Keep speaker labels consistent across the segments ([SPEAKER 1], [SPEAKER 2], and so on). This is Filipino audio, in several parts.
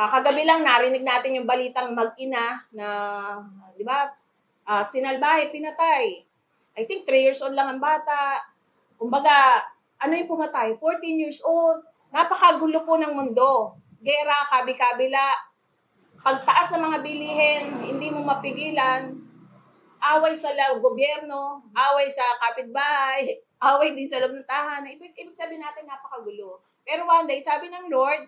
[SPEAKER 1] Kagabi lang narinig natin yung balitang mag-ina na, di ba, sinalbahe, pinatay. I think 3 years old lang ang bata. Kumbaga, ano yung pumatay? 14 years old. Napakagulo po ng mundo. Gera, kabi-kabila, pagtaas ng mga bilihin, hindi mo mapigilan, away sa gobyerno, away sa kapitbahay, away din sa loob ng tahanan. Ibig sabihin natin napakagulo. Pero one day, sabi ng Lord,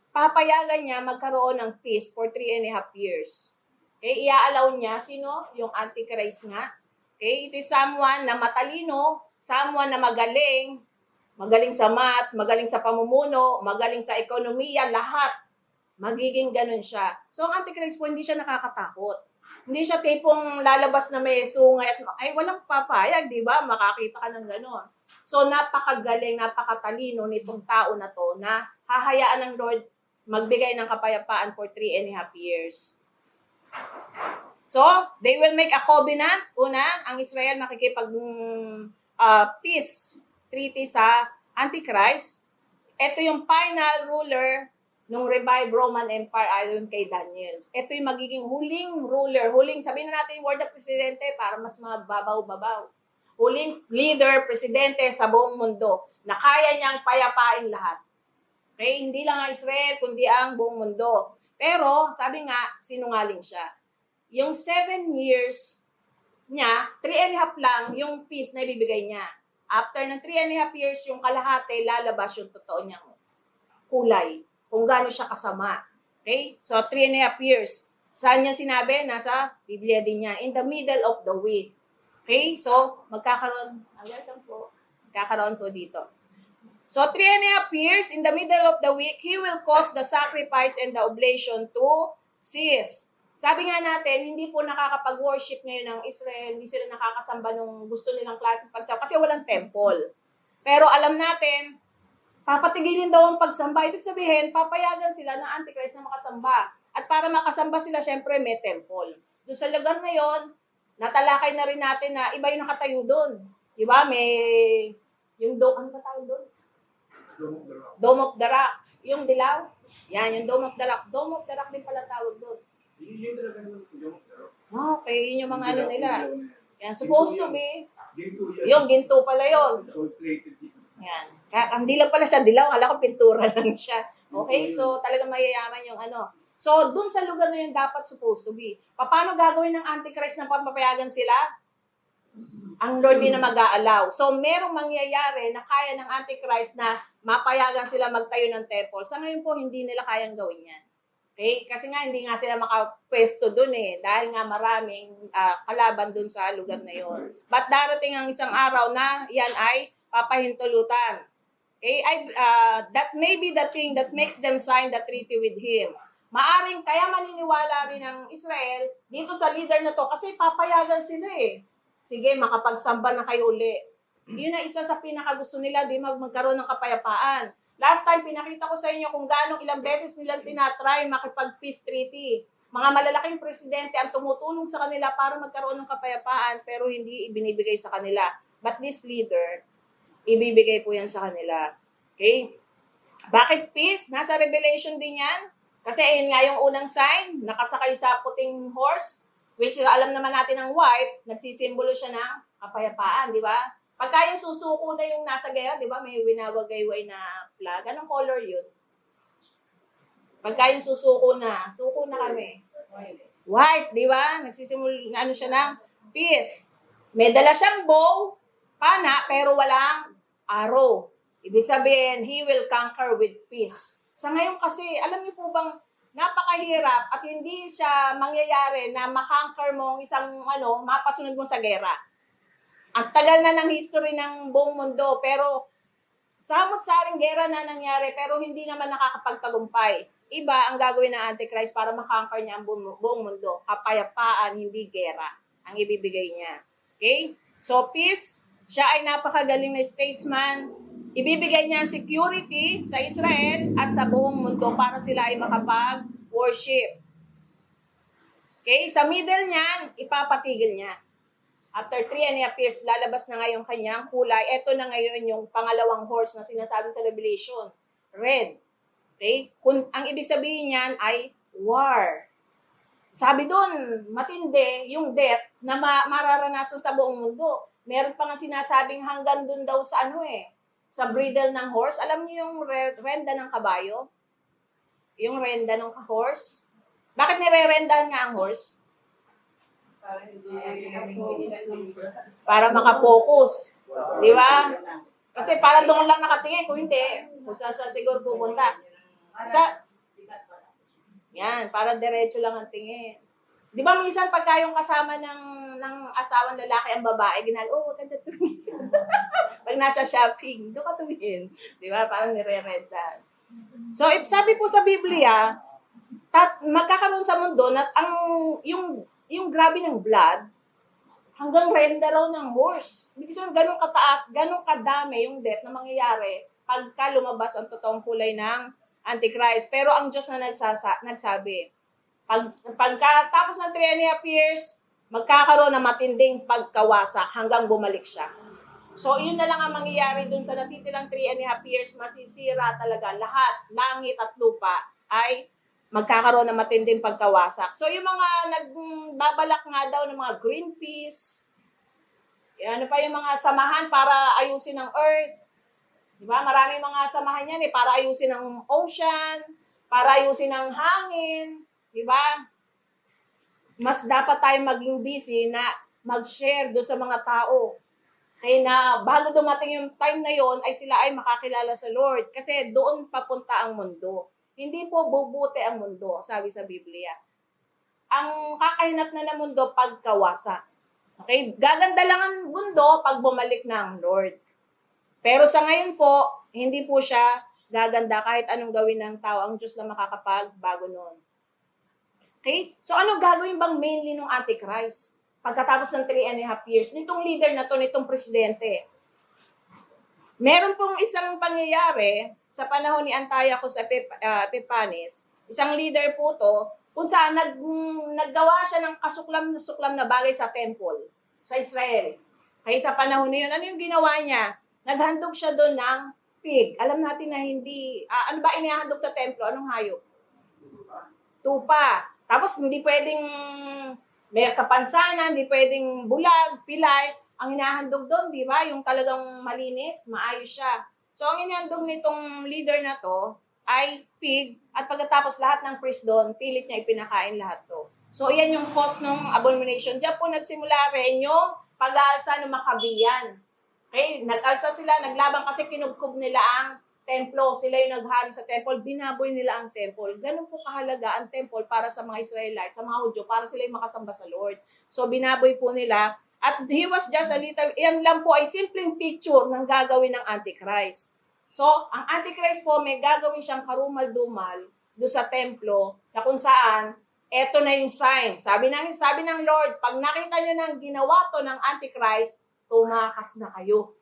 [SPEAKER 1] papayagan niya magkaroon ng peace for 3.5 years. Okay, iaalaw niya, sino? Yung Antichrist nga. Okay, it is someone na matalino, someone na magaling sa math, magaling sa pamumuno, magaling sa ekonomiya, lahat. Magiging ganun siya. So, ang Antichrist po, hindi siya nakakatakot. Hindi siya tipong lalabas na may sungay at ay walang papayag, di ba? Makakita ka ng gano'n. So, napakagaling, napakatalino nitong tao na to na hahayaan ng Lord magbigay ng kapayapaan for 3.5 years. So, they will make a covenant. Una, ang Israel nakikipag peace treaty sa Antichrist. Ito yung final ruler nung revived Roman Empire ayon kay Daniel. Ito yung magiging huling ruler, sabihin na natin yung word of presidente para mas mababaw-babaw. Huling leader, presidente sa buong mundo na kaya niyang payapain lahat. Okay? Hindi lang ang Israel, kundi ang buong mundo. Pero, sabi nga, sinungaling siya. Yung 7 years niya, 3.5 lang yung peace na ibibigay niya. After ng 3.5 years, yung kalahati, lalabas yung totoo niyang kulay. Kung gaano siya kasama. Okay? So, 3.5 years. Saan niya sinabi? Nasa Biblia din niya. In the middle of the week. Okay? So, magkakaroon po dito. So, 3.5 years, in the middle of the week, He will cause the sacrifice and the oblation to cease. Sabi nga natin, hindi po nakakapag-worship ngayon ng Israel, hindi sila nakakasamba nung gusto nilang klaseng pagsamba kasi walang temple. Pero alam natin, papatigilin daw ang pagsamba. Ibig sabihin, papayagan sila ng Antichrist na makasamba. At para makasamba sila, syempre may temple. Doon sa lugar na yon, natalakay na rin natin na iba yung nakatayo doon. Diba? May, yung ano ba tawag doon? Dome of the Rock. Yung dilaw. Yan, yung Dome of the Rock. Dome of the Rock din pala tawag doon. Okay, yun yung mga ano nila. Yan, supposed to be. Yung ginto pala yun. Yan. Hindi lang pala siya dilaw, akala ko pintura lang siya. Okay, so talagang mayayaman yung ano. So, dun sa lugar na yun dapat supposed to be. Paano gagawin ng Antichrist na papapayagan sila? Ang Lord din na mag-aalaw. So, merong mangyayari na kaya ng Antichrist na mapayagan sila magtayo ng temple. Sa ngayon po, hindi nila kayang gawin yan. Okay? Kasi nga, hindi nga sila makapwesto dun dahil nga maraming kalaban dun sa lugar na yun. But darating ang isang araw na yan ay papahintulutan. Okay? That may be the thing that makes them sign the treaty with Him. Maaring kaya maniniwala rin ng Israel dito sa leader na to kasi papayagan sila Sige, makapagsamba na kayo uli. Yun na isa sa pinakagusto nila, di magkaroon ng kapayapaan. Last time, pinakita ko sa inyo kung gano'ng ilang beses nilang tinatry makipag-peace treaty. Mga malalaking presidente ang tumutulong sa kanila para magkaroon ng kapayapaan pero hindi ibinibigay sa kanila. But this leader, ibibigay po yan sa kanila. Okay? Bakit peace? Nasa Revelation din yan. Kasi ayun nga yung unang sign, nakasakay sa puting horse, which alam naman natin ang white, nagsisimbolo siya ng kapayapaan, di ba? Pagka yung susuko na yung nasa gera, di ba, may winawagayway na flag. Anong color yun? Pagka yung suko na kami. White, di ba? Nagsisimbolo, ano siya ng peace. May dala siyang bow, pana, pero walang arrow. Ibig sabihin, He will conquer with peace. Sa ngayon kasi, alam niyo po bang napakahirap at hindi siya mangyayari na makonquer mo ang isang mapasunod mo sa gera. Ang tagal na ng history ng buong mundo, pero samot-saring gera na nangyari, pero hindi naman nakakapagtagumpay. Iba ang gagawin ng Antichrist para makonquer niya ang buong mundo. Kapayapaan, hindi gera ang ibibigay niya. Okay? So, peace, siya ay napakagaling na statesman. Ibibigay niya security sa Israel at sa buong mundo para sila ay makapag-worship. Okay? Sa middle niyan, ipapatigil niya. After 3.5 years, lalabas na ngayon kanyang kulay. Ito na ngayon yung pangalawang horse na sinasabi sa Revelation. Red. Okay? Kung ang ibig sabihin niyan ay war. Sabi doon, matindi yung death na mararanasan sa buong mundo. Meron pa nga sinasabing hanggang doon daw sa sa bridle ng horse. Alam niyo yung renda ng kabayo? Yung renda ng horse? Bakit nire-rendahan nga ang horse? Para makapokus. Di ba? Kasi para doon lang nakatingin. Kung hindi, kung saan siguro pupunta. Yan, para diretso lang ang tingin. Di ba minsan pagka yung kasama ng asawang lalaki ang babae, wag ka tumingin. Pag nasa shopping, doon ka tumingin. Di ba? Parang nire-renta. So, sabi po sa Biblia, magkakaroon sa mundo na yung grabe ng blood, hanggang renda raw ng horse. Ibig sabihin, ganun kataas, ganun kadami yung death na mangyayari pagka lumabas ang totoong kulay ng Antichrist. Pero ang Diyos na nagsabi, pagkatapos ng 3.5 years, magkakaroon ng matinding pagkawasak hanggang bumalik siya. So, yun na lang ang mangyayari dun sa natitirang 3.5 years, masisira talaga lahat, langit at lupa, ay magkakaroon ng matinding pagkawasak. So, yung mga nagbabalak nga daw ng mga Greenpeace, ano pa yung mga samahan para ayusin ang Earth, di ba? Maraming mga samahan yan para ayusin ang ocean, para ayusin ang hangin, di ba? Mas dapat tayong maging busy na mag-share doon sa mga tao. Kaya na bago dumating yung time na yon ay sila ay makakilala sa Lord. Kasi doon papunta ang mundo. Hindi po bubuti ang mundo, sabi sa Biblia. Ang kakahinat na ng mundo pagkawasak. Okay? Gaganda lang ang mundo pag bumalik na ang Lord. Pero sa ngayon po, hindi po siya gaganda kahit anong gawin ng tao. Ang Diyos lang makakapagbago noon. Okay? So ano gagawin bang mainly ng Antichrist? Pagkatapos ng 3.5 years, nitong leader na to, nitong presidente. Meron pong isang pangyayari sa panahon ni Antiochus Epiphanes, isang leader po to, kung saan naggawa siya ng kasuklam na bagay sa temple, sa Israel. Kaya sa panahon na yun, ano yung ginawa niya? Naghandog siya doon ng pig. Alam natin na hindi, ano ba inihandog sa templo? Anong hayop? Tupa. Tapos hindi pwedeng may kapansanan, hindi pwedeng bulag, pilay. Ang hinahandog doon, di ba? Yung talagang malinis, maayos siya. So, ang hinahandog nitong leader na to ay pig at pagkatapos lahat ng priest doon, pilit niya ipinakain lahat to. So, iyan yung cause ng abomination. Diyan po nagsimula rin yung pag-aalsa ng Makabiyan. Okay? Nag-alsa sila, naglaban kasi kinubkob nila ang templo. Sila yung naghari sa temple, binaboy nila ang temple. Ganun po kahalaga ang temple para sa mga Israelites, sa mga Hudyo, para sila yung makasamba sa Lord. So, binaboy po nila. At he was just a little, yan lang po ay simpleng picture ng gagawin ng Antichrist. So, ang Antichrist po, may gagawin siyang karumal-dumal doon sa templo na kung saan, eto na yung sign. Sabi ng Lord, pag nakita nyo ng ginawa to ng Antichrist, tumakas na kayo.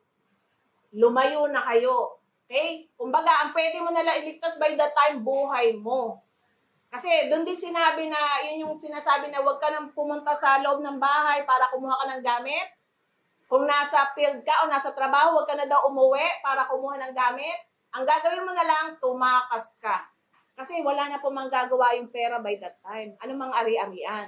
[SPEAKER 1] Lumayo na kayo. Okay? Kumbaga, ang pwede mo nalang iligtas by the time buhay mo. Kasi doon din sinabi na, yun yung sinasabi na huwag ka nang pumunta sa loob ng bahay para kumuha ka ng gamit. Kung nasa field ka o nasa trabaho, huwag ka na daw umuwi para kumuha ng gamit. Ang gagawin mo na lang, tumakas ka. Kasi wala na po manggagawa yung pera by that time. Ano mang ari-arian.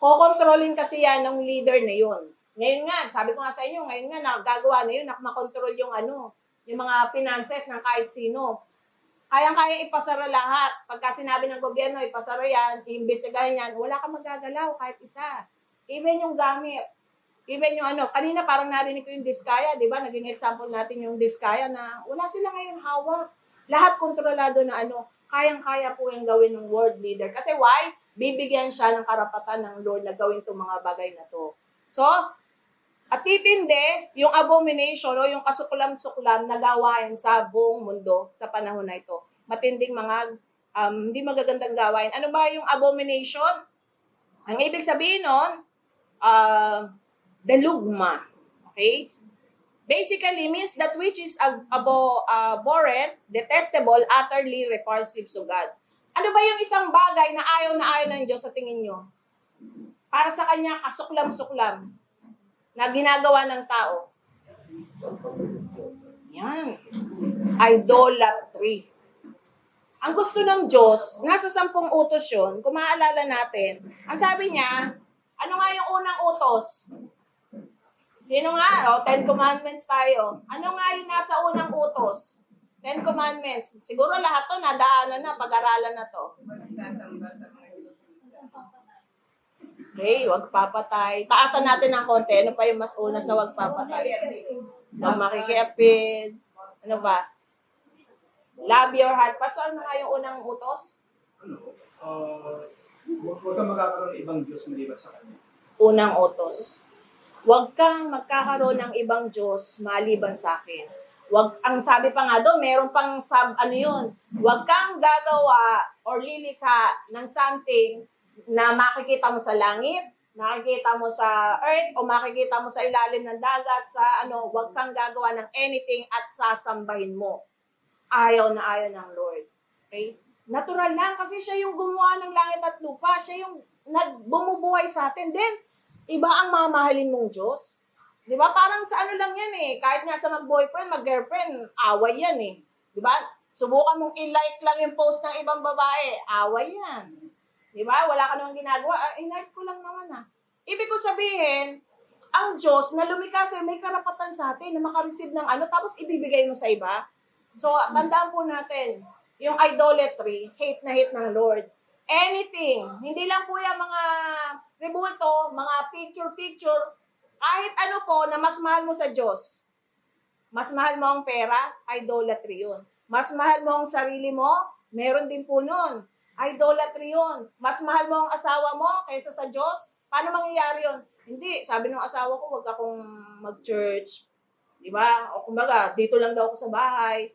[SPEAKER 1] Kokontrolin kasi yan ng leader na yun. Ngayon nga, sabi ko nga sa inyo, ngayon nga, nagagawa na yun, makontrol yung yung mga finances ng kahit sino. Kayang-kaya ipasara lahat. Pagka sinabi ng gobyerno, ipasara yan, iimbestigahan yan, wala kang magagalaw kahit isa. Even yung gamit. Even yung kanina parang narinig ko yung Diskaya, di ba? Naging example natin yung Diskaya na wala sila ngayon hawak. Lahat kontrolado na kayang-kaya po yung gawin ng world leader. Kasi why? Bibigyan siya ng karapatan ng Lord na gawin itong mga bagay na to. So, at titindi, yung abomination o yung kasuklam-suklam na gawain sa buong mundo sa panahon na ito. Matinding mga hindi magagandang gawain. Ano ba yung abomination? Ang ibig sabihin nun, delugma. Okay? Basically means that which is abhorrent, detestable, utterly repulsive to God. Ano ba yung isang bagay na ayaw ng Diyos sa tingin nyo? Para sa kanya, kasuklam-suklam na ginagawa ng tao. Yan. Idolatry. Ang gusto ng Diyos, nasa 10 utos yun, kung maaalala natin, ang sabi niya, ano nga yung unang utos? Sino nga? O, 10 Commandments tayo. Ano nga yung nasa unang utos? 10 Commandments. Siguro lahat to nadaanan na, pag-aralan na to. Okay, wag papatay. Taasan natin ng konti. Ano pa yung mas una sa wag papatay? Wag makikiapid. Ano ba? Love your heart. Pastor, ano nga yung unang utos?
[SPEAKER 2] Huwag kang magkakaroon ng ibang Diyos maliban sa Kanya.
[SPEAKER 1] Unang utos. Huwag kang magkakaroon ng ibang Diyos maliban sa akin. Wag, ang sabi pa nga doon, meron pang huwag kang gagawa or lilikha ng something na makikita mo sa langit, makikita mo sa earth, o makikita mo sa ilalim ng dagat, huwag kang gagawa ng anything at sasambahin mo. Ayaw na ayaw ng Lord. Okay? Natural lang kasi siya yung gumawa ng langit at lupa. Siya yung bumubuhay sa atin. Then, iba ang mamahalin mong Diyos. Di ba? Parang sa ano lang yan eh. Kahit nga sa mag-boyfriend, mag-girlfriend, away yan eh. Di ba? Subukan mong i-like lang yung post ng ibang babae. Away yan. Di ba? Wala ka namang ginagawa. I-like ko lang naman ah. Ibig ko sabihin, ang Diyos na lumikha sa'yo, may karapatan sa atin na makareceive ng tapos ibibigay mo sa iba. So, tandaan po natin, yung idolatry, hate na hate ng Lord. Anything, hindi lang po yung mga rebulto, mga picture-picture, kahit ano po na mas mahal mo sa Diyos. Mas mahal mo ang pera, idolatry yun. Mas mahal mo ang sarili mo, meron din po nun. Idolatry yun. Mas mahal mo ang asawa mo kaysa sa Diyos, paano mangyayari yun? Hindi, sabi ng asawa ko, wag akong mag-church. Diba? O kumbaga, dito lang daw ako sa bahay.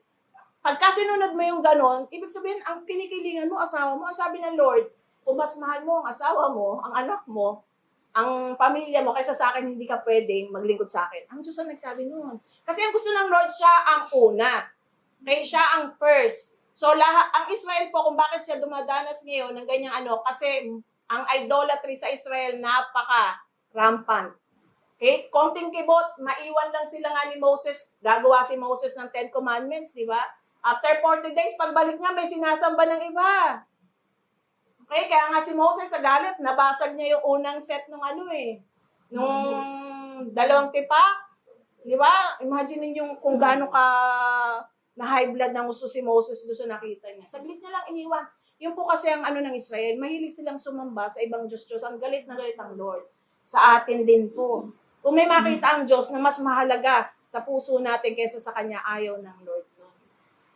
[SPEAKER 1] Pagka sinunod mo yung ganon, ibig sabihin, ang kinikilingan mo, asawa mo, ang sabi ng Lord, kung mas mahal mo ang asawa mo, ang anak mo, ang pamilya mo, kaysa sa akin, hindi ka pwedeng maglingkod sa akin. Ang Diyos ang nagsabi noon. Kasi ang gusto ng Lord, siya ang una. Okay, siya ang first. So, ang Israel po, kung bakit siya dumadanas ngayon ng ganyang kasi ang idolatry sa Israel, napaka-rampant. Okay, konting kibot, maiwan lang sila nga ni Moses, gagawa si Moses ng 10 Commandments, di ba? After 40 days, pagbalik niya, may sinasamba ng iba. Okay, kaya nga si Moses sa galit, nabasag niya yung unang set ng nung 2 tipak. Di ba? Imagine niyo kung gaano ka na high blood ng gusto si Moses doon sa nakita niya. Saglit niya lang iniwan. Yung po kasi ang ng Israel, mahilig silang sumamba sa ibang Diyos-Diyos. Ang galit na galit ang Lord. Sa atin din po. Kung may makita ang Diyos na mas mahalaga sa puso natin kaysa sa Kanya, ayaw ng Lord.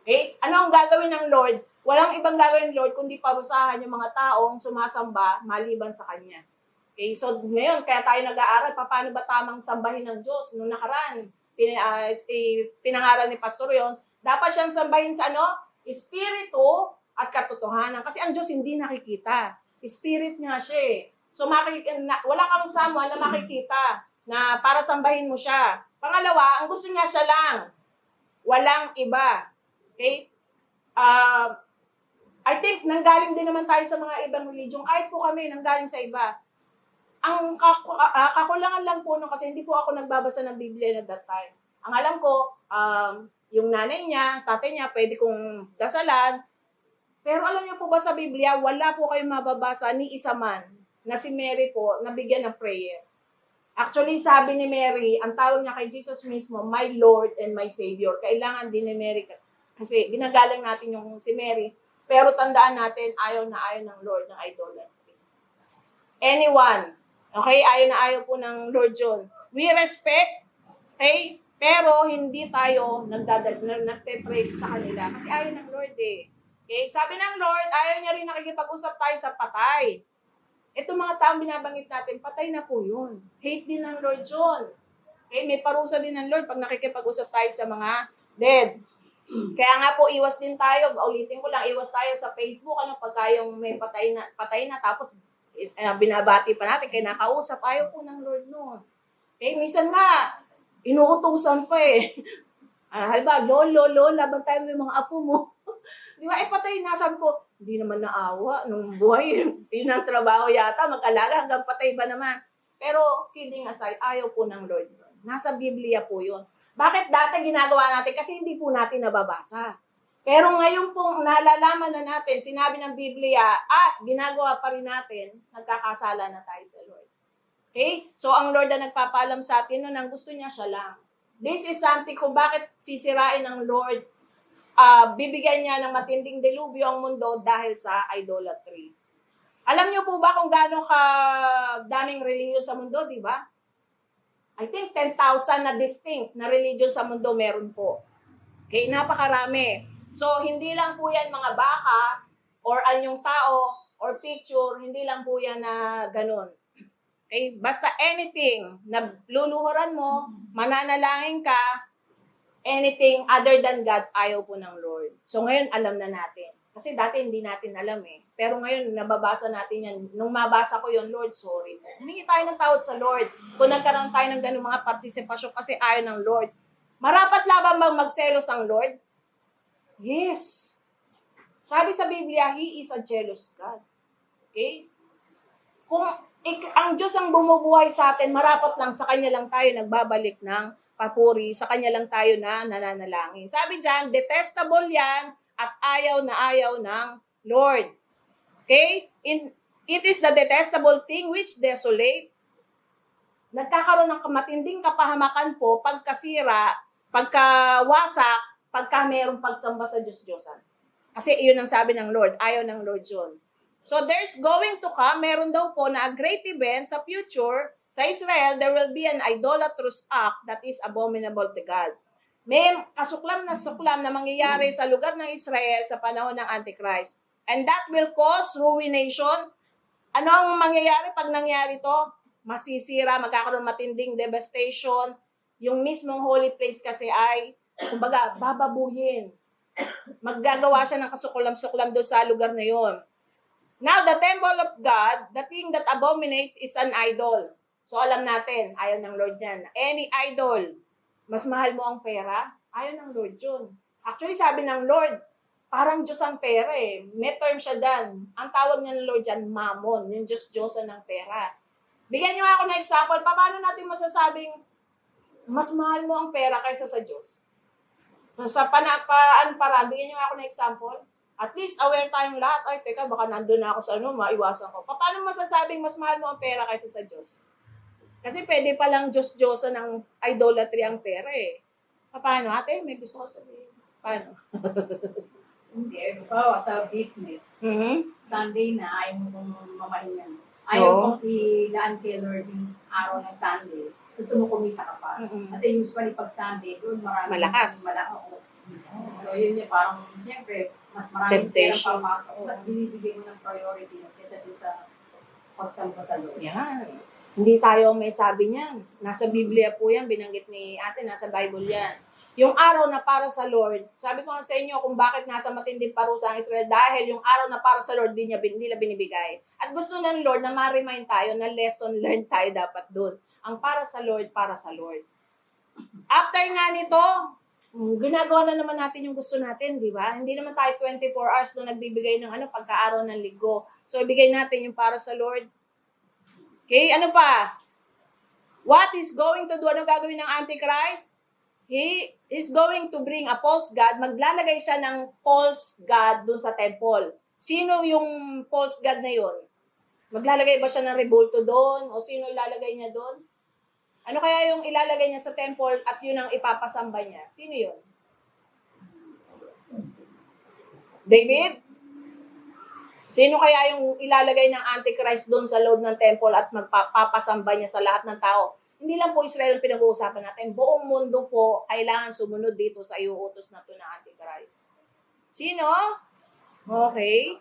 [SPEAKER 1] Okay? Ano ang gagawin ng Lord? Walang ibang gagawin ng Lord kundi parusahan yung mga taong sumasamba maliban sa Kanya. Okay? So, ngayon, kaya tayo nag-aaral, paano ba tamang sambahin ng Diyos? Noong nakaraan, pinangaral ni Pastor yon, dapat siyang sambahin sa Espiritu at katotohanan. Kasi ang Diyos hindi nakikita. Spirit nga siya eh. So, wala kang someone na makikita na para sambahin mo siya. Pangalawa, ang gusto niya siya lang. Walang iba. Okay? I think nanggaling din naman tayo sa mga ibang religion. Kahit po kami, nanggaling sa iba. Ang kakulangan lang po kasi hindi po ako nagbabasa ng Biblia at that time. Ang alam ko, yung nanay niya, tatay niya, pwede kong dasalan. Pero alam niyo po ba sa Biblia, wala po kayong mababasa ni isa man na si Mary po nabigyan ng prayer. Actually, sabi ni Mary, ang tawag niya kay Jesus mismo, my Lord and my Savior. Kailangan din ni Mary kasi ginagalang natin yung si Mary. Pero tandaan natin, ayaw na ayaw ng Lord ng idolatry. Anyone, okay, ayaw na ayaw po ng Lord John. We respect, okay, pero hindi tayo nagpe-pray sa kanila kasi ayaw ng Lord eh. Okay, sabi ng Lord, ayaw niya rin nakikipag-usap tayo sa patay. Itong mga taong binabanggit natin, patay na po yun. Hate din ng Lord John. Okay, may parusa din ng Lord pag nakikipag-usap tayo sa mga dead. Kaya nga po, iwas din tayo. Ulitin ko lang, iwas tayo sa Facebook. Pagka yung may patay na tapos binabati pa natin, kaya nakausap, ayaw po ng Lord noon. Okay, minsan nga, inuutusan pa eh. Halimbawa, lolo, laban tayo may mga apo mo. Di ba, patay na. Sabi ko, hindi naman naawa. Nung buhay, yun ang trabaho yata. Mag-alaga hanggang patay ba naman. Pero, kidding aside, ayaw po ng Lord yun. Nasa Biblia po yun. Bakit dati ginagawa natin? Kasi hindi po natin nababasa. Pero ngayon pong nalalaman na natin, sinabi ng Biblia, at ginagawa pa rin natin, nagkakasala na tayo sa Lord. Okay? So, ang Lord na nagpapaalam sa atin nun, ang gusto niya siya lang. This is something kung bakit sisirain ng Lord, bibigyan niya ng matinding delubyo ang mundo dahil sa idolatry. Alam niyo po ba kung gaano ka daming religion sa mundo, di ba? I think 10,000 na distinct na religion sa mundo meron po. Okay, napakarami. So, hindi lang po yan mga baka or anyong tao or picture, hindi lang po yan na ganun. Okay, basta anything na luluhuran mo, mananalangin ka, anything other than God, ayaw po ng Lord. So, ngayon alam na natin. Kasi dati hindi natin alam eh. Pero ngayon, nababasa natin yan. Nung mabasa ko yon, Lord, sorry po. Humingi tayo ng tawad sa Lord. Kung nagkaroon tayo ng ganung mga partisipasyon kasi ayaw ng Lord. Marapat laban bang magselos ang Lord? Yes. Sabi sa Biblia, He is a jealous God. Okay? Kung ang Diyos ang bumubuhay sa atin, marapat lang sa Kanya lang tayo nagbabalik ng papuri, sa Kanya lang tayo na nananalangin. Sabi dyan, detestable yan at ayaw na ayaw ng Lord. Okay? It is the detestable thing which desolate. Nagkakaroon ng matinding kapahamakan po pagkasira, pagkawasak, pagka mayroong pagsamba sa Diyos-Diyosan. Kasi iyon ang sabi ng Lord, ayaw ng Lord yun. So there's going to come, meron daw po na a great event sa future, sa Israel, there will be an idolatrous act that is abominable to God. May kasuklam na mangyayari sa lugar ng Israel sa panahon ng Antichrist. And that will cause ruination. Ano ang mangyayari pag nangyari to? Masisira, magkakaroon matinding devastation. Yung mismong holy place kasi ay, kumbaga, bababuhin. Maggagawa siya ng kasuklam-suklam doon sa lugar na yon. Now, the temple of God, the thing that abominates is an idol. So, alam natin, ayaw ng Lord yan. Any idol, mas mahal mo ang pera, ayaw ng Lord yun. Actually, sabi ng Lord, parang Diyos ang pera eh. May term siya dyan. Ang tawag niya ng Lord dyan, mammon. Yung Diyos-Diyosan ng pera. Bigyan niyo ako ng example, paano natin masasabing mas mahal mo ang pera kaysa sa Diyos? Sa paraan, bigyan niyo ako ng example. At least aware tayong lahat, ay teka, baka nandun na ako sa maiwasan ko. Paano masasabing mas mahal mo ang pera kaysa sa Diyos? Kasi pwede palang Diyos-Diyosan ng idolatry ang pera eh. Paano? Ate, may gusto ko sabihin. Paano?
[SPEAKER 3] Hindi, bawa sa business.
[SPEAKER 1] Mm-hmm.
[SPEAKER 3] Sunday na, ayaw mo kong mamahingan. Ayaw mong ilaan kay Lord yung araw ng Sunday. Gusto mo kumita ka pa.
[SPEAKER 1] Mm-hmm.
[SPEAKER 3] Kasi usually pag Sunday, doon marami.
[SPEAKER 1] Malakas.
[SPEAKER 3] So yun yung parang, siyempre, mas maraming
[SPEAKER 1] Temptation.
[SPEAKER 3] perang papasok. Mas binibigay mo ng priority kaysa doon sa pagsamba sa Lord.
[SPEAKER 1] Yan. Hindi tayo may sabi niyan. Nasa Biblia po yan, binanggit ni ate, nasa Bible yan. Yung araw na para sa Lord, sabi ko nga sa inyo kung bakit nasa matinding parusa ang Israel, dahil yung araw na para sa Lord, di nila binibigay. At gusto ng Lord na ma-remind tayo na lesson learned tayo dapat doon. Ang para sa Lord, para sa Lord. After nga nito, ginagawa na naman natin yung gusto natin, di ba? Hindi naman tayo 24 hours na nagbibigay ng pagka-araw ng linggo. So, ibigay natin yung para sa Lord. Okay, ano pa? What is going to do? Ano gagawin ng Antichrist? He is going to bring a false god. Maglalagay siya ng false god dun sa temple. Sino yung false god na yun? Maglalagay ba siya ng rebulto doon? O sino ilalagay niya doon? Ano kaya yung ilalagay niya sa temple at yun ang ipapasamba niya? Sino yun? David? Sino kaya yung ilalagay ng Antichrist doon sa loob ng temple at magpapasamba niya sa lahat ng tao? Hindi lang po Israel ang pinag-uusapan natin. Buong mundo po kailangan sumunod dito sa iuutos na to na Antichrist. Sino? Okay.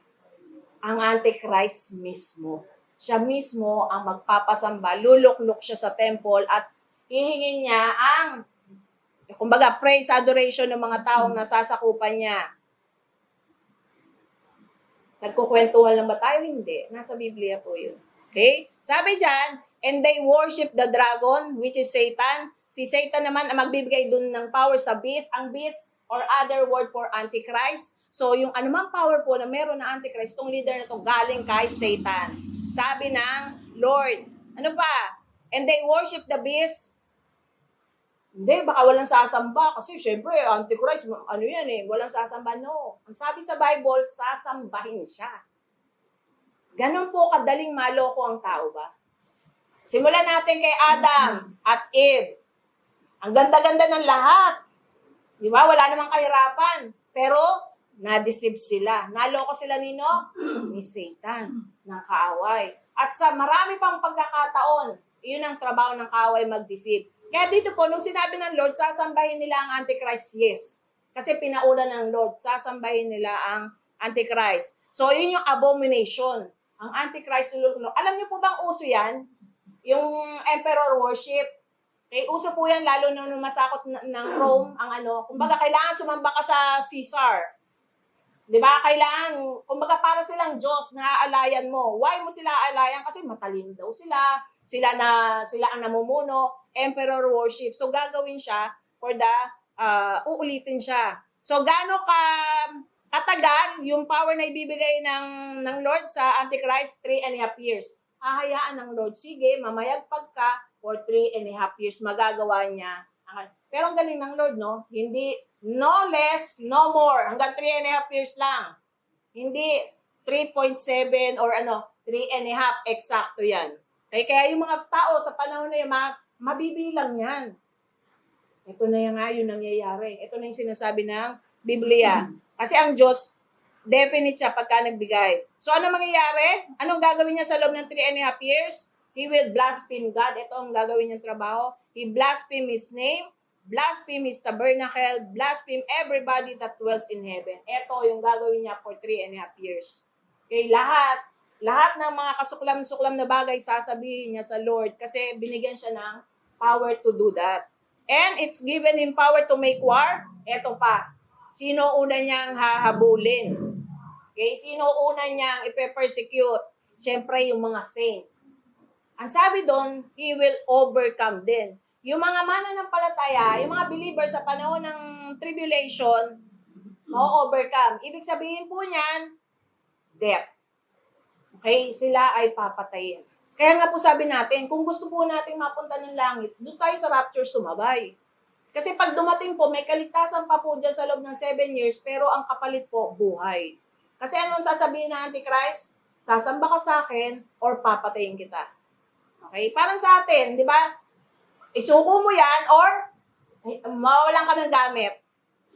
[SPEAKER 1] Ang Antichrist mismo. Siya mismo ang magpapasamba. Luluk-luk siya sa temple at hihingin niya ang, kumbaga, praise, adoration ng mga taong nasasakupan niya. Nagkukwentuhan lang ba tayo? Hindi. Nasa Biblia po yun. Okay? Sabi dyan, and they worship the dragon, which is Satan. Si Satan naman ang magbibigay dun ng power sa beast. Ang beast, or other word for Antichrist. So, yung anumang power po na meron na Antichrist, itong leader na to galing kay Satan. Sabi ng Lord. Ano pa? And they worship the beast. Hindi, baka walang sasamba. Kasi syempre, Antichrist, ano yan eh, walang sasamba. No. Ang sabi sa Bible, sasambahin siya. Ganon po kadaling maloko ang tao ba? Simulan natin kay Adam at Eve. Ang ganda-ganda ng lahat. Di ba? Wala namang kahirapan. Pero, na-deceive sila. Naloko sila nino? Ni Satan, ng kaaway. At sa marami pang pagkakataon, yun ang trabaho ng kaaway, mag-deceive. Kaya dito po, nung sinabi ng Lord, sasambahin nila ang Antichrist, yes. Kasi pinauna ng Lord, sasambahin nila ang Antichrist. So, yun yung abomination. Ang Antichrist, alam niyo po bang uso yan? Yung emperor worship. Okay, uso po yan, lalo nung masakot ng Rome, ang ano. Kumbaga, kailangan sumamba ka sa Caesar. Di ba? Kailangan, kumbaga para silang Diyos na aalayan mo. Why mo sila aalayan? Kasi matalino daw sila. Sila ang namumuno. Emperor worship. So, gagawin siya for the, uulitin siya. So, gaano katagal yung power na ibibigay ng Lord sa Antichrist? 3.5 years. Hahayaan ng Lord. Sige, mamayagpag ka for 3.5 years. Magagawa niya. Pero ang galing ng Lord, no? Hindi, no less, no more. Hanggang 3.5 years lang. Hindi 3.7 or 3.5, eksakto yan. Kaya yung mga tao sa panahon na yun, mabibilang yan. Ito na yan nga yung nangyayari. Ito na yung sinasabi ng Biblia. Kasi ang Diyos, definite siya pagka nagbigay. So ano mangyayari? Anong gagawin niya sa loob ng 3.5 years? He will blaspheme God. Ito ang gagawin niyang trabaho. He blaspheme His name, blaspheme His tabernacle, blaspheme everybody that dwells in heaven. Ito yung gagawin niya for 3.5 years. Okay, lahat ng mga kasuklam-suklam na bagay sasabihin niya sa Lord kasi binigyan siya ng power to do that. And it's given Him power to make war. Ito pa, sino una niyang hahabulin? Okay, sino una niyang ipe-persecute? Siyempre, yung mga saint. Ang sabi doon, He will overcome din. Yung mga mananampalataya, yung mga believers sa panahon ng tribulation, ma-overcome. Ibig sabihin po niyan, death. Okay? Sila ay papatayin. Kaya nga po sabi natin, kung gusto po natin mapunta ng langit, doon tayo sa rapture sumabay. Kasi pag dumating po, may kaligtasan pa po dyan sa loob ng 7 years, pero ang kapalit po, buhay. Kasi anong sasabihin ng Antichrist? Sasamba ka sa akin or papatayin kita. Okay? Parang sa atin, di ba? Isuko mo yan or mawalan ka ng gamit.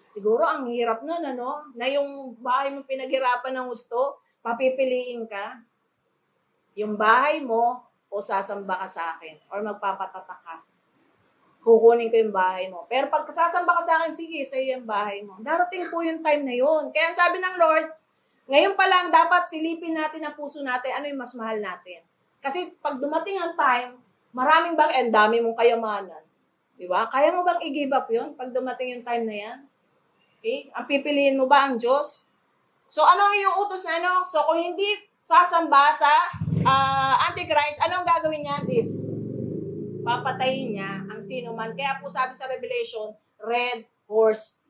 [SPEAKER 1] Siguro ang hirap nun, na yung bahay mo pinaghirapan ng gusto, papipiliin ka. Yung bahay mo o sasamba ka sa akin or magpapatatak ka. Kukunin ko yung bahay mo. Pero pag sasamba ka sa akin, sige, sa'yo yung bahay mo. Darating po yung time na yun. Kaya sabi ng Lord, ngayon pa lang dapat silipin natin ang puso natin, ano yung mas mahal natin. Kasi pag dumating ang time, maraming bagay, ang dami mong kayamanan. Di ba? Kaya mo bang i-give up yun pag dumating yung time na yan? Okay? Ang pipiliin mo ba ang Diyos? So, ano yung utos na So, kung hindi sasamba sa Antichrist, anong gagawin niya? Papatayin niya ang sino man. Kaya po sabi sa Revelation, red horse.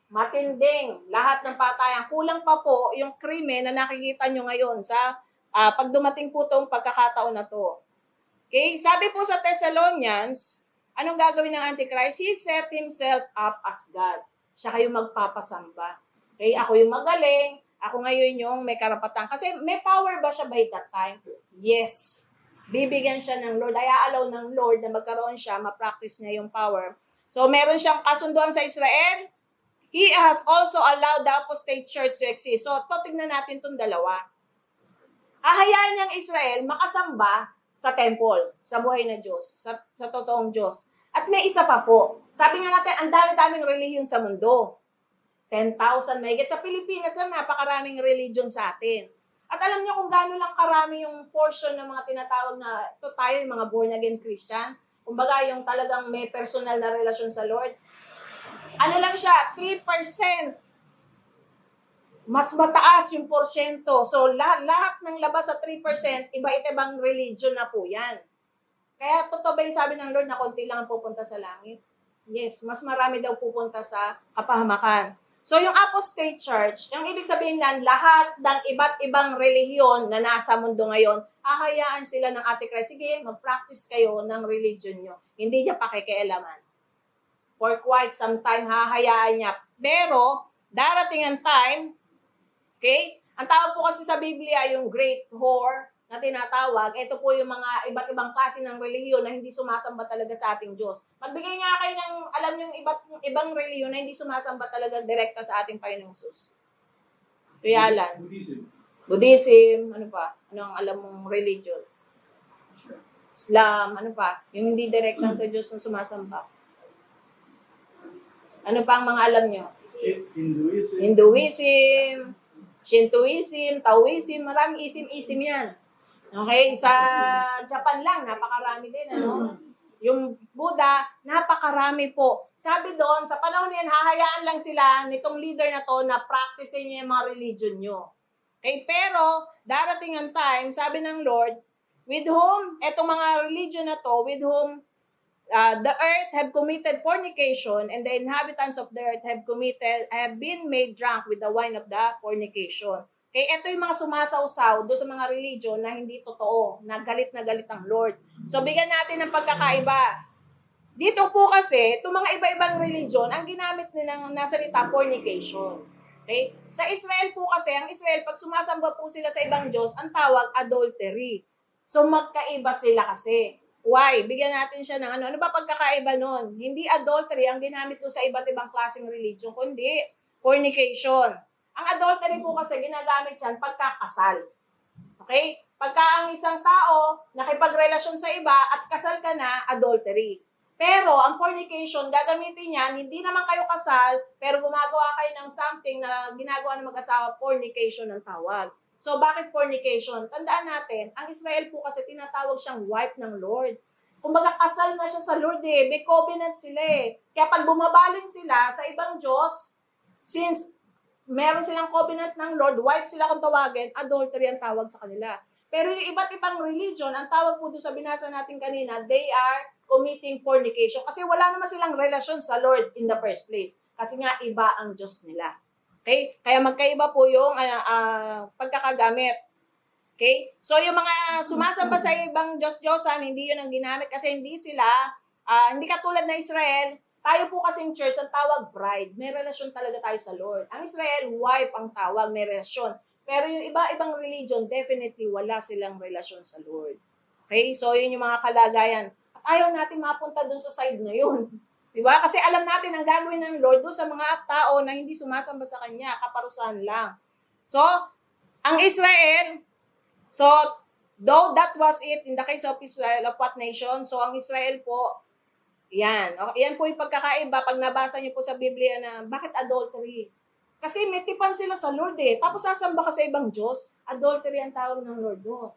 [SPEAKER 1] Matinding. Lahat ng patayan. Kulang pa po yung krimen na nakikita nyo ngayon sa pag dumating po itong pagkakataon na to. Okay? Sabi po sa Thessalonians, anong gagawin ng Antichrist? He set himself up as God. Siya kayo magpapasamba. Okay? Ako yung magaling. Ako ngayon yung may karapatan. Kasi may power ba siya by that time? Yes. Bibigyan siya ng Lord. Ayaalaw ng Lord na magkaroon siya, ma-practice niya yung power. So, meron siyang kasunduan sa Israel. He has also allowed the apostate church to exist. So, tignan natin itong dalawa. Hahayaan niyang Israel makasamba sa temple, sa buhay na Diyos, sa totoong Diyos. At may isa pa po. Sabi nga natin, ang dami-daming relihiyon sa mundo. 10,000 mahigit. Sa Pilipinas lang, napakaraming religion sa atin. At alam niyo kung gaano lang karami yung portion ng mga tinatawag na ito tayo, yung mga born-again Christian. Kumbaga, yung talagang may personal na relasyon sa Lord. Ano lang siya? 3%. Mas mataas yung porsyento. So, lahat ng labas sa 3%, iba-ibang religion na po yan. Kaya, totoo ba yung sabi ng Lord na konti lang ang pupunta sa langit? Yes, mas marami daw pupunta sa kapahamakan. So, yung apostate church, yung ibig sabihin nan, lahat ng iba't ibang relihiyon na nasa mundo ngayon, hahayaan sila ng Antichrist. Sige, mag-practice kayo ng religion nyo. Hindi niya pakikialaman. for quite some time, hahayaan niya. Pero, darating ang time, okay? Ang tawag po kasi sa Biblia, yung great whore na tinatawag, ito po yung mga iba't ibang klase ng relihiyon na hindi sumasamba talaga sa ating Diyos. Magbigay nga kayo ng, alam yung ibang relihiyon na hindi sumasamba talaga direkta sa ating Panginoong Sus. Kuya Alan. Buddhism, ano pa? Ano ang alam mong religion? Islam, ano pa? Yung hindi direktang sa Diyos na sumasamba. Ano pa ang mga alam nyo? Hinduism, Shintoism, Taoism, maraming isim-isim yan. Okay, sa Japan lang, napakarami din, ano? Yung Buddha, napakarami po. Sabi doon, sa panahon yan, hahayaan lang sila nitong leader na to na practicein niya yung mga religion nyo. Okay, pero, darating ang time, sabi ng Lord, with whom, etong mga religion na to, with whom the earth have committed fornication, and the inhabitants of the earth have been made drunk with the wine of the fornication. Okay, ito yung mga sumasawsaw doon sa mga religion na hindi totoo, na galit ang Lord. So, bigyan natin ng pagkakaiba. Dito po kasi, itong mga iba-ibang religion, ang ginamit nilang nasalita, fornication. Okay? Sa Israel po kasi, ang Israel, pag sumasamba po sila sa ibang Diyos, ang tawag adultery. So, magkaiba sila kasi. Why? Bigyan natin siya ng ano ba pagkakaiba nun? Hindi adultery ang ginamit po sa iba't ibang klaseng religion, kundi fornication. Ang adultery po kasi ginagamit yan pagkakasal. Okay? Pagka ang isang tao nakipagrelasyon sa iba at kasal ka na, adultery. Pero ang fornication, gagamitin yan, hindi naman kayo kasal, pero gumagawa kayo ng something na ginagawa ng mag-asawa, fornication ang tawag. So, bakit fornication? Tandaan natin, ang Israel po kasi tinatawag siyang wife ng Lord. Kumbaga, kasal na siya sa Lord eh. May covenant sila eh. Kaya pag bumabaling sila sa ibang Diyos, since meron silang covenant ng Lord, wife sila kung tawagin, adultery ang tawag sa kanila. Pero yung iba't ibang religion, ang tawag po doon sa binasa natin kanina, they are committing fornication. Kasi wala naman silang relasyon sa Lord in the first place. Kasi nga, iba ang Diyos nila. Okay? Kaya magkaiba po yung pagkakagamit. Okay? So, yung mga sumasamba sa ibang Diyos-Diyosan, hindi yun ang ginamit kasi hindi sila, hindi katulad na Israel. Tayo po kasing church, ang tawag bride. May relasyon talaga tayo sa Lord. Ang Israel, wife ang tawag, may relasyon. Pero yung iba-ibang religion, definitely wala silang relasyon sa Lord. Okay? So, yun yung mga kalagayan. At ayaw natin mapunta dun sa side na yun. Diba? Kasi alam natin ang gagawin ng Lord doon sa mga tao na hindi sumasamba sa Kanya, kaparusahan lang. So, ang Israel, so, though that was it in the case of Israel, of what nation? So, ang Israel po, yan. Yan po yung pagkakaiba pag nabasa niyo po sa Biblia na bakit adultery? Kasi may tipan sila sa Lord eh. Tapos sasamba ka sa ibang Diyos, adultery ang tawag ng Lord doon.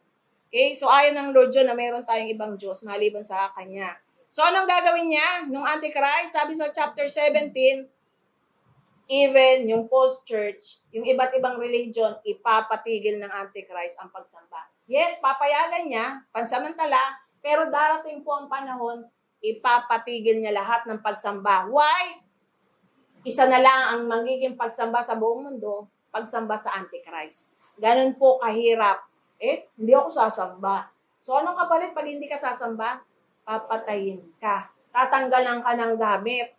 [SPEAKER 1] Okay? So, ayaw ng Lord yun na mayroon tayong ibang Diyos maliban sa Kanya. So, anong gagawin niya nung Antichrist? Sabi sa chapter 17, even yung post-church, yung iba't ibang religion, ipapatigil ng Antichrist ang pagsamba. Yes, papayagan niya, pansamantala, pero darating po ang panahon, ipapatigil niya lahat ng pagsamba. Why? Isa na lang ang magiging pagsamba sa buong mundo, pagsamba sa Antichrist. Ganun po kahirap. Hindi ako sasamba. So, anong kapalit pag hindi ka sasamba? Papatayin ka. Tatanggalan ka ng gamit.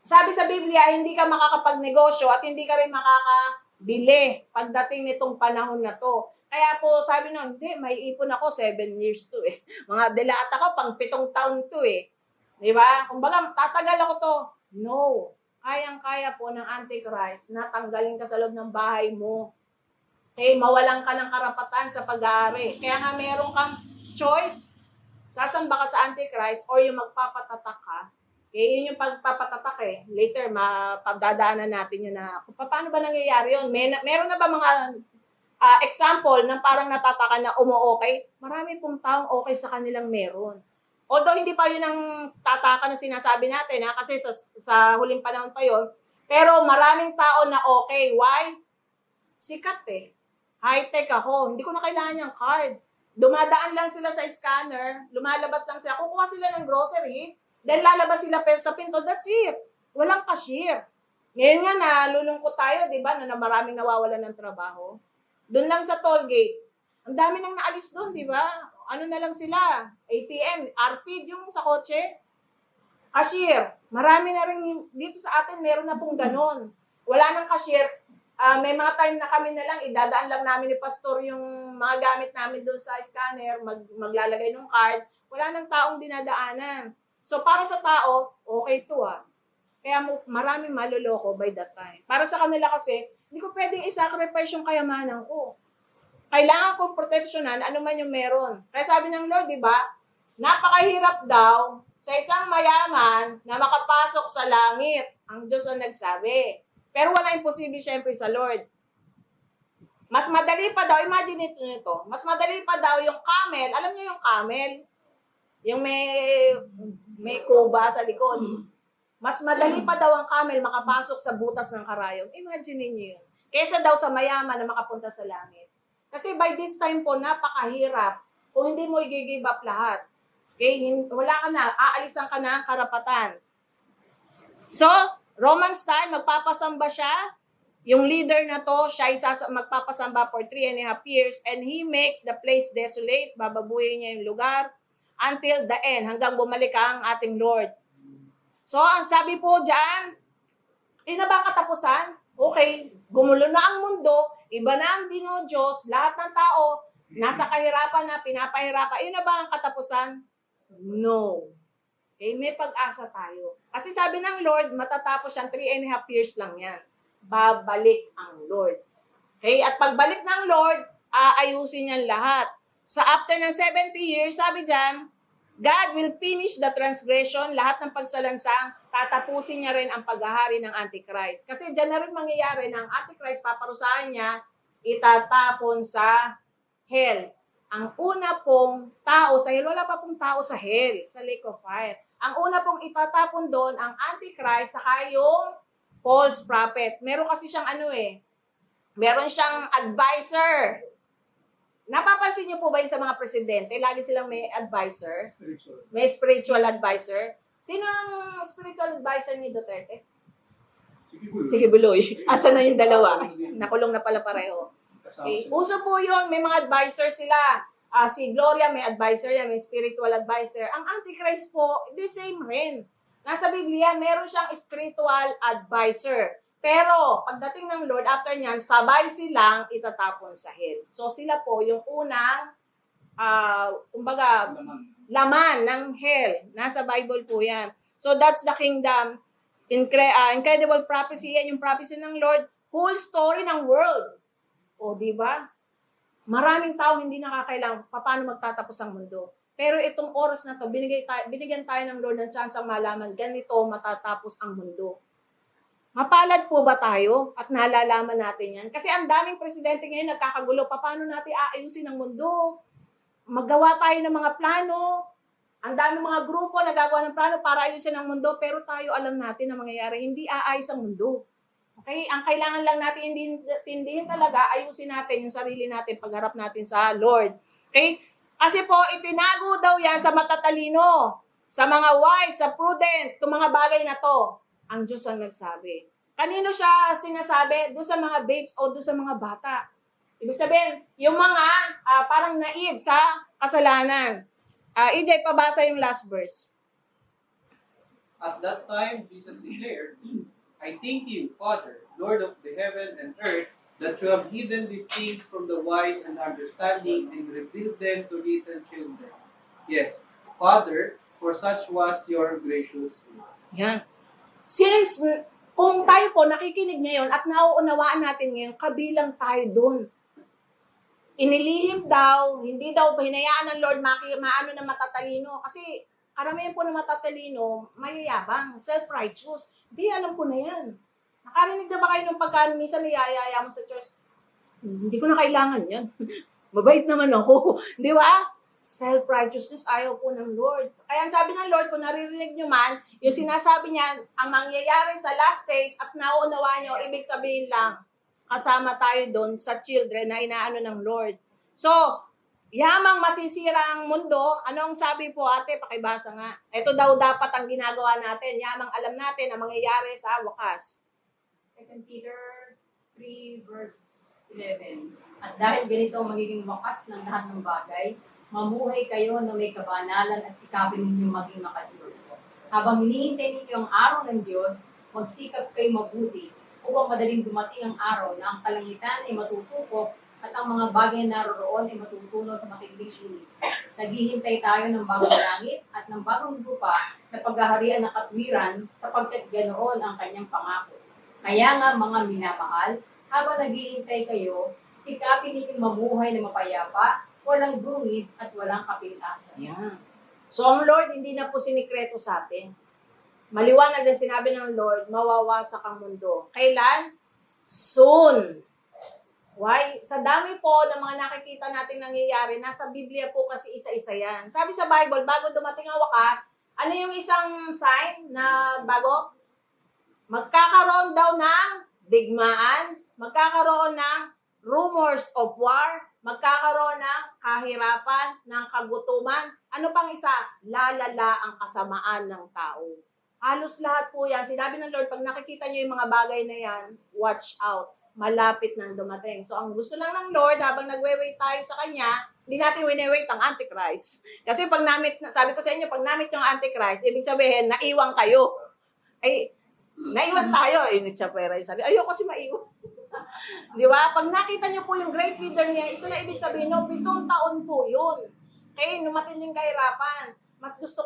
[SPEAKER 1] Sabi sa Biblia, hindi ka makakapagnegosyo at hindi ka rin makakabili pagdating nitong panahon na to. Kaya po, sabi nung, hindi, may ipon ako, 7 years to eh. Mga delata ko, pang 7 taon to eh. Di ba? Kumbaga, tatagal ako to. No. Kayang-kaya po ng Antichrist na tanggalin ka sa loob ng bahay mo. Okay, mawalan ka ng karapatan sa pag-aari. Kaya nga meron kang choice. Sasamba ka sa Antichrist or yung magpapatatak ka. Okay, yun yung pagpapatatak eh. Later, mapagdadaanan natin yun na paano ba nangyayari yun? Meron na ba mga example ng parang natataka na umu-okay? Marami pong taong okay sa kanilang meron. Although hindi pa yun ang tataka na sinasabi natin, kasi sa huling panahon pa yun. Pero maraming tao na okay. Why? Sikat eh. High-tech ako. Hindi ko na kailangan yung card. Dumadaan lang sila sa scanner, lumalabas lang sila, kukuha sila ng grocery, then lalabas sila sa pinto, that's it. Walang cashier. Ngayon nga, nalulungkot tayo, di ba, na maraming nawawalan ng trabaho. Doon lang sa toll gate. Ang dami nang naalis doon, di ba? Ano na lang sila? ATM, RP yung sa kotse. Cashier. Marami na rin, dito sa atin, meron na pong ganon. Wala nang cashier. May mga time na kami na lang, idadaan lang namin ni Pastor yung mga gamit namin doon sa scanner, maglalagay ng card. Wala nang taong dinadaanan. So, para sa tao, okay to Kaya maraming maluloko by that time. Para sa kanila kasi, hindi ko pwedeng isacrifice yung kayamanan ko. Kailangan kong proteksyonan ano man yung meron. Kaya sabi ng Lord, di ba, napakahirap daw sa isang mayaman na makapasok sa langit. Ang Diyos ang nagsabi. Pero wala imposible syempre sa Lord. Mas madali pa daw, imagine nito, mas madali pa daw yung camel. Alam niyo yung camel? Yung may kuba sa likod. Mas madali pa daw ang camel makapasok sa butas ng karayom. Imagine niyo yun. Kesa daw sa mayaman na makapunta sa langit. Kasi by this time po, napakahirap kung hindi mo i-give up lahat. Okay? Wala ka na, aalisan ka na ang karapatan. So, Roman style, magpapasamba siya. Yung leader na to, siya magpapasamba for 3.5 years and he makes the place desolate. Bababuhin niya yung lugar until the end, hanggang bumalik ang ating Lord. So, ang sabi po dyan, na ba katapusan? Okay, gumulo na ang mundo, iba na ang Diyos, lahat ng tao, nasa kahirapan na, pinapahirapan. Na ba ang katapusan? No. Okay, may pag-asa tayo. Kasi sabi ng Lord, matatapos yan, 3.5 years lang yan. Babalik ang Lord. Okay, at pagbalik ng Lord, aayusin niyan lahat. So after ng 70 years, sabi dyan, God will finish the transgression, lahat ng pagsalansang, tatapusin niya rin ang paghahari ng Antichrist. Kasi dyan na rin mangyayari na ang Antichrist, paparusahan niya, itatapon sa hell. Ang una pong tao sa hell, wala pa pong tao sa hell, sa lake of fire. Ang una pong itatapon doon, ang Antichrist, saka yung false prophet. Meron kasi siyang meron siyang advisor. Napapansin niyo po ba yun sa mga presidente? Lagi silang may advisor.
[SPEAKER 2] Spiritual.
[SPEAKER 1] May spiritual advisor. Sino ang spiritual advisor ni Duterte? Sige, Buloy. Asa na yung dalawa? Nakulong na pala pareho. Okay. Uso po yun. May mga advisor sila. Si Gloria may advisor yan, may spiritual advisor. Ang Antichrist po, the same rin. Nasa Biblia, meron siyang spiritual advisor. Pero, pagdating ng Lord, after niyan, sabay silang itatapon sa hell. So, sila po yung unang, laman ng hell. Nasa Bible po yan. So, that's the kingdom. Incredible prophecy. Yan yung prophecy ng Lord. Whole story ng world. O, di ba? Maraming tao hindi nakakailang paano magtatapos ang mundo. Pero itong oras na to, binigyan tayo ng Lord ng chance ang malaman, ganito matatapos ang mundo. Mapalad po ba tayo at nalalaman natin yan? Kasi ang daming presidente ngayon nagkakagulo, paano natin aayusin ang mundo? Maggawa tayo ng mga plano. Ang daming mga grupo nagagawa ng plano para ayusin ang mundo, pero tayo alam natin na mangyayari, hindi aayos ang mundo. Okay? Ang kailangan lang natin intindihin talaga, ayusin natin yung sarili natin, pagharap natin sa Lord. Okay? Kasi po, itinago daw yan sa matatalino, sa mga wise, sa prudent, itong mga bagay na to. Ang Diyos ang nagsabi. Kanino siya sinasabi? Doon sa mga babes o doon sa mga bata. Ibig sabihin, yung mga parang naive sa kasalanan. EJ, pabasa yung last verse.
[SPEAKER 4] At that time, Jesus declared, I thank you, Father, Lord of the heaven and earth, that you have hidden these things from the wise and understanding and revealed them to little children. Yes, Father, for such was your gracious will.
[SPEAKER 1] Yan. Since, kung tayo po nakikinig ngayon at nauunawaan natin ngayon, kabilang tayo doon. Inilihim daw, hindi daw hinayaan ng Lord maano na matatalino. Kasi karamihan po na matatalino, mayayabang, self-righteous. Di, alam ko na yan. Nakarinig na ba kayo ng pagka minsan niyayaya mo sa church? Hindi ko na kailangan yan. Mabait naman ako. Di ba? Self-righteousness, ayaw po ng Lord. Kaya ang sabi ng Lord, kung naririnig nyo man, yung sinasabi niya, ang mangyayari sa last days at nauunawaan nyo, ibig sabihin lang, kasama tayo doon sa children na inaano ng Lord. So, yamang masisira ang mundo, ano ang sabi po ate, pakibasa nga. Ito daw dapat ang ginagawa natin. Yamang alam natin ang mangyayari sa wakas.
[SPEAKER 3] 2 Peter 3 verse 11. At dahil ganito ang magiging wakas ng lahat ng bagay, mamuhay kayo na may kabanalan at sikapin ninyong maging makadiyos. Habang hinihintay ninyo ang araw ng Diyos, magsikap kayo mabuti upang madaling dumating ang araw na ang kalangitan ay matutupok at ang mga bagay na naroroon ay matutunaw sa matinding init. Naghihintay tayo ng bagong langit at ng bagong lupa na paghaharian ng katwiran sapagkat ganoon ang kanyang pangako. Kaya nga mga minamahal, habang naghihintay kayo, sikapin ninyong mamuhay na mapayapa, walang dungis at walang kapintasan.
[SPEAKER 1] Yan. So ang Lord hindi na po sinikreto sa atin. Maliwanag na sinabi ng Lord, mawawasak ang mundo. Kailan? Soon. Why? Sa dami po ng mga nakikita natin nangyayari, nasa Biblia po kasi isa-isa yan. Sabi sa Bible, bago dumating ang wakas, ano yung isang sign na bago? Magkakaroon daw ng digmaan, magkakaroon ng rumors of war, magkakaroon ng kahirapan, ng kagutuman. Ano pang isa? Lalala ang kasamaan ng tao. Halos lahat po yan. Sinabi ng Lord, pag nakikita nyo yung mga bagay na yan, watch out. Malapit nang dumating. So, ang gusto lang ng Lord, habang nagwe-wait tayo sa Kanya, hindi natin wini-wait ang Antichrist. Kasi pag namit, sabi ko sa inyo, pag namit yung Antichrist, ibig sabihin, naiwan kayo. Ay, naiwan tayo. Initsapera. Sabi, ayoko kasi maiwan. Di ba? Pag nakita nyo po yung great leader niya, isa na ibig sabihin, no, 7 taon po yun. Kaya numatin yung kahirapan. Mas gusto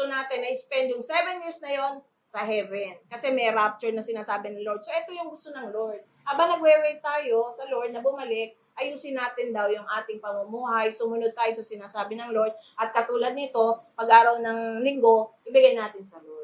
[SPEAKER 1] natin na i-spend yung 7 years na yon sa heaven. Kasi may rapture na sinasabi ng Lord. So, ito yung gusto ng Lord. Habang nagwe-wait tayo sa Lord na bumalik, ayusin natin daw yung ating pamumuhay, sumunod tayo sa sinasabi ng Lord, at katulad nito, pag-araw ng linggo, ibigay natin sa Lord.